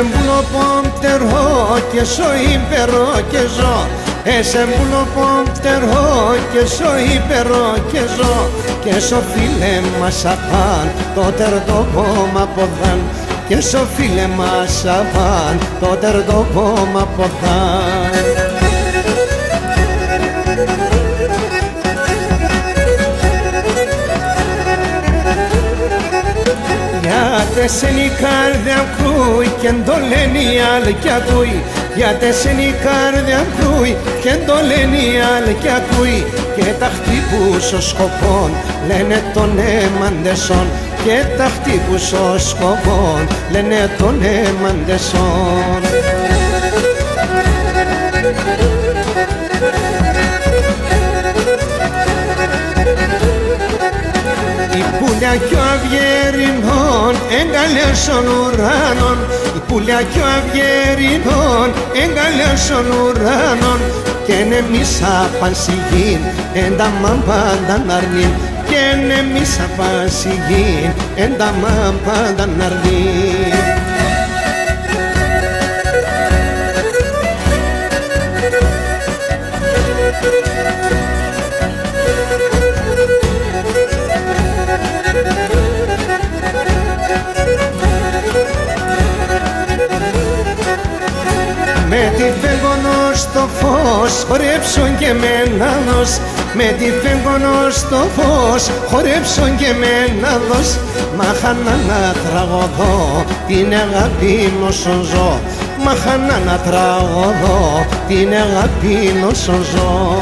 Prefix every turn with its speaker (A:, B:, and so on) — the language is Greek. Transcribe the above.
A: Εσεμπούλο πομτερό και σω υπερό και ζω. Εσεμπούλο πομτερό και σω υπερό και ζω. Και σω φίλε μας απάν το τερτό κόμμα ποδάν. Και σω φίλε μας απάν το τερτό κόμμα ποδάν. Γιατί σεν η καρδιά κρούει και το λένε οι άλλοι κι ακούει. Γιατί σεν η καρδιά κρούει και το λένε οι άλλοι κι ακούει. Και τα χτύπους ο σκοπών λένε τον έμαντεσον. Και τα χτύπους ο σκοπών λένε τον έμαντεσον. Η πουλιά κι ο αυγερινών εγκαλιάσον ουράνων. Η πουλιά κι ο αυγερινών εγκαλιάσον ουράνων. Και εμείς απανσιγήν εν τα μαμπάντα ναρνήν. Και εμείς απανσιγήν εν τα μαμπάντα ναρνήν. Με τη φέγγονο στο φως χορέψον και μέναδος. Με τη φέγγονο στο φως χορέψον και μέναδος. Μάχανα να τραγωδώ την αγάπη νόσον ζω. Μάχανα να τραγωδώ την αγάπη νόσον ζω.